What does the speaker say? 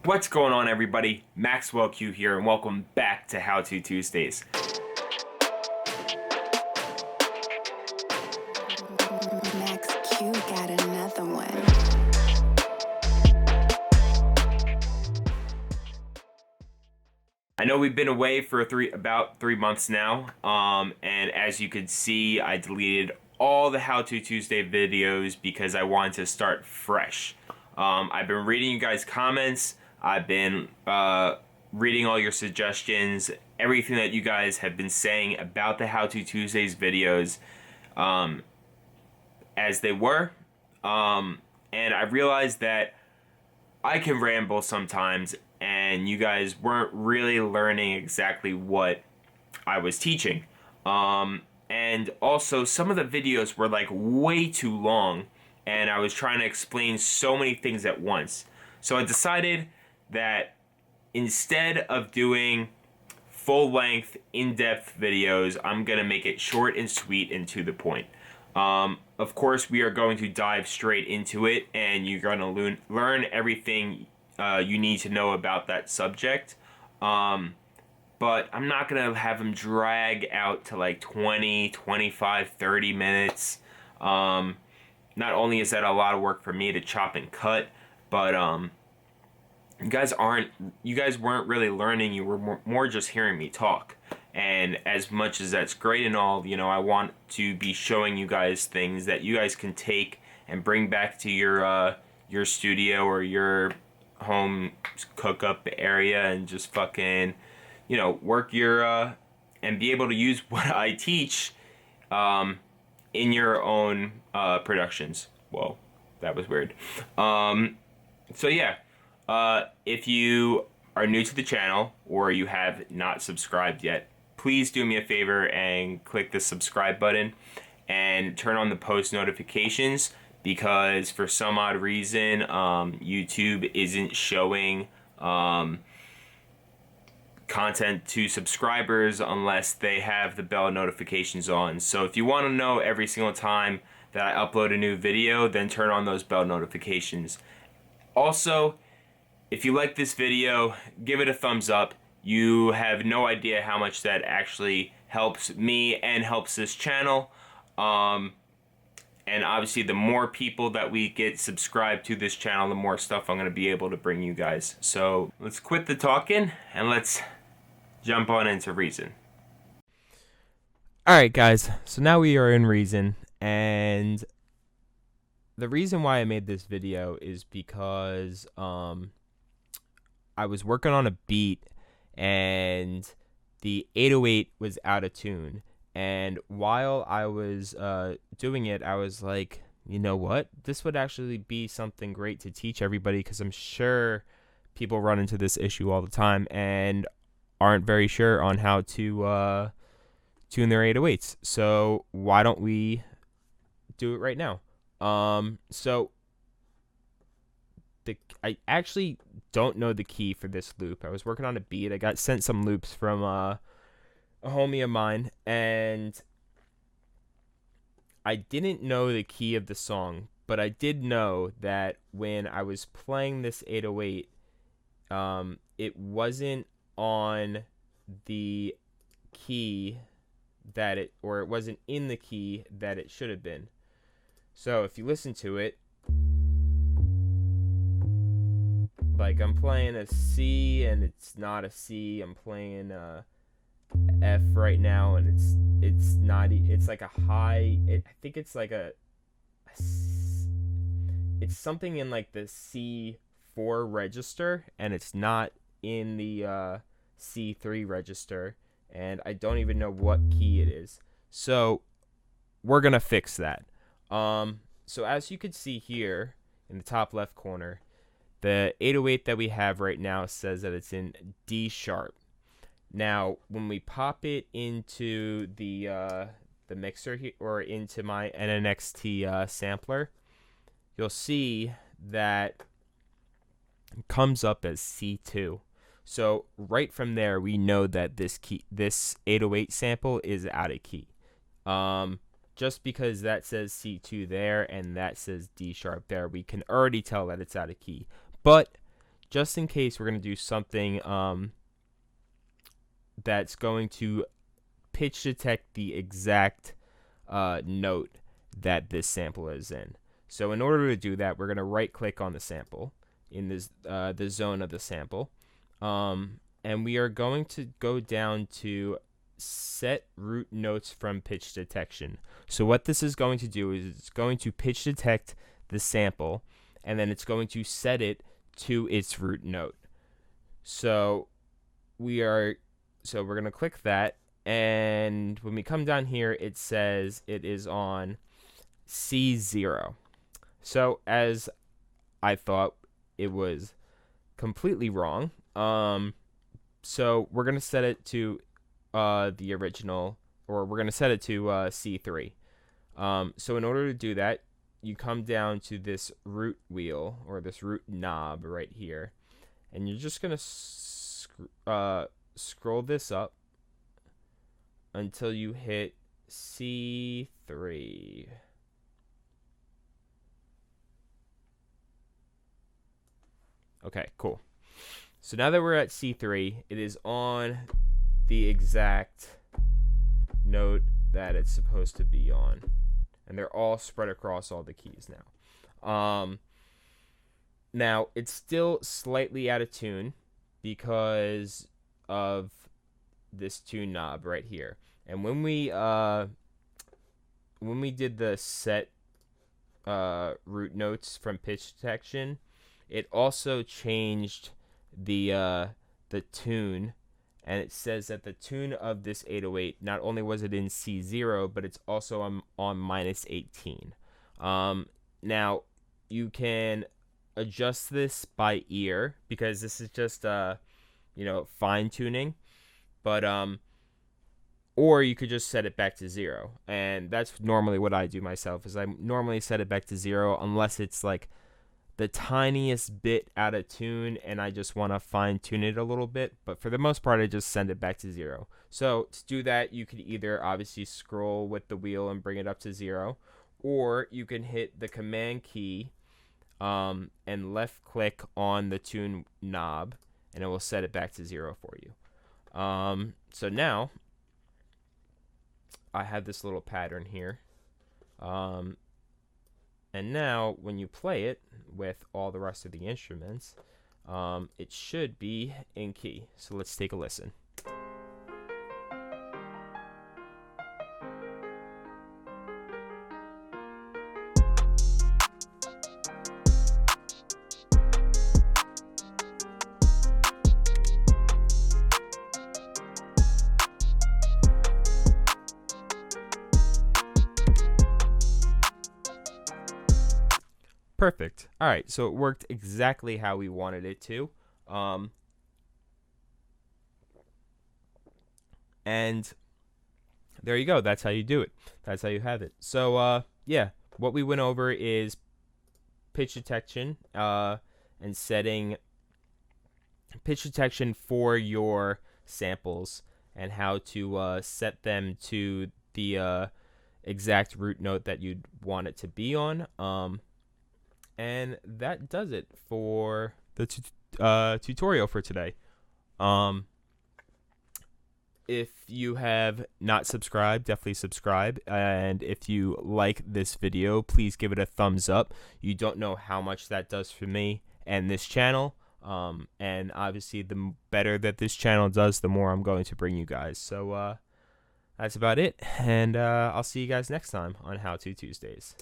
What's going on, everybody? MaxxWell Q here, and welcome back to Howto Tuesdays. Max Q got another one. I know we've been away for about 3 months now, and as you can see, I deleted all the Howto Tuesday videos because I wanted to start fresh. I've been reading you guys' comments. I've been reading all your suggestions, everything that you guys have been saying about the Howto Tuesdays videos as they were. And I realized that I can ramble sometimes, and you guys weren't really learning exactly what I was teaching. And also, some of the videos were like way too long, and I was trying to explain so many things at once. So I decided that instead of doing full-length, in-depth videos, I'm going to make it short and sweet and to the point. Of course, we are going to dive straight into it, and you're going to learn everything you need to know about that subject. But I'm not going to have them drag out to like 20, 25, 30 minutes. Not only is that a lot of work for me to chop and cut, but you guys weren't really learning. You were more just hearing me talk. And as much as that's great and all, I want to be showing you guys things that you guys can take and bring back to your studio or your home cook-up area and just fucking, work your and be able to use what I teach in your own productions. Whoa, that was weird. So yeah, if you are new to the channel or you have not subscribed yet, please do me a favor and click the subscribe button and turn on the post notifications, because for some odd reason YouTube isn't showing content to subscribers unless they have the bell notifications on. So if you want to know every single time that I upload a new video, then turn on those bell notifications. Also, if you like this video, give it a thumbs up. You have no idea how much that actually helps me and helps this channel. And obviously, the more people that we get subscribed to this channel, the more stuff I'm going to be able to bring you guys. So let's quit the talking and let's jump on into Reason. Alright guys, so now we are in Reason, and the reason why I made this video is because I was working on a beat and the 808 was out of tune. And while I was doing it, I was like, you know what? This would actually be something great to teach everybody, because I'm sure people run into this issue all the time and aren't very sure on how to tune their 808s. So why don't we do it right now? I actually don't know the key for this loop. I was working on a beat. I got sent some loops from a homie of mine, and I didn't know the key of the song, but I did know that when I was playing this 808, it wasn't on the key it wasn't in the key that it should have been. So if you listen to it, like I'm playing a C and it's not a C. I'm playing a F right now and it's not. It's like a high. I think it's like it's something in like the C4 register, and it's not in the C3 register, and I don't even know what key it is. So we're gonna fix that. So as you can see here in the top left corner, the 808 that we have right now says that it's in D sharp. Now, when we pop it into the mixer here, or into my NNXT sampler, you'll see that it comes up as C2. So right from there, we know that this 808 sample is out of key. Just because that says C2 there and that says D sharp there, we can already tell that it's out of key. But just in case we're going to do something that's going to pitch detect the exact note that this sample is in. So in order to do that, we're going to right click on the sample in this the zone of the sample, and we are going to go down to set root notes from pitch detection. So what this is going to do is it's going to pitch detect the sample, and then it's going to set it to its root note. So we're going to click that, and when we come down here, it says it is on C0. So as I thought, it was completely wrong. So we're going to set it to the original, or we're going to set it to C3. So in order to do that, you come down to this root wheel, or this root knob right here, and you're just going to scroll this up until you hit C3. Okay, cool. So now that we're at C3, it is on the exact note that it's supposed to be on. And they're all spread across all the keys now. Now, it's still slightly out of tune because of this tune knob right here. And when we did the set root notes from pitch detection, it also changed the tune, and it says that the tune of this 808, not only was it in C0, but it's also on -18. Now, you can adjust this by ear, because this is just fine tuning, but or you could just set it back to 0, and that's normally what I do myself. Is I normally set it back to 0 unless it's like the tiniest bit out of tune and I just want to fine tune it a little bit, but for the most part I just send it back to 0. So to do that, you could either obviously scroll with the wheel and bring it up to 0, or you can hit the command key and left click on the tune knob, and it will set it back to 0 for you. So now I have this little pattern here, and now when you play it with all the rest of the instruments, it should be in key. So let's take a listen. Perfect. All right, so it worked exactly how we wanted it to. And there you go. That's how you do it. That's how you have it. So, yeah, what we went over is pitch detection and setting pitch detection for your samples and how to set them to the exact root note that you'd want it to be on. And that does it for the tutorial for today. If you have not subscribed, definitely subscribe. And if you like this video, please give it a thumbs up. You don't know how much that does for me and this channel. And obviously, the better that this channel does, the more I'm going to bring you guys. So that's about it. And I'll see you guys next time on How To Tuesdays.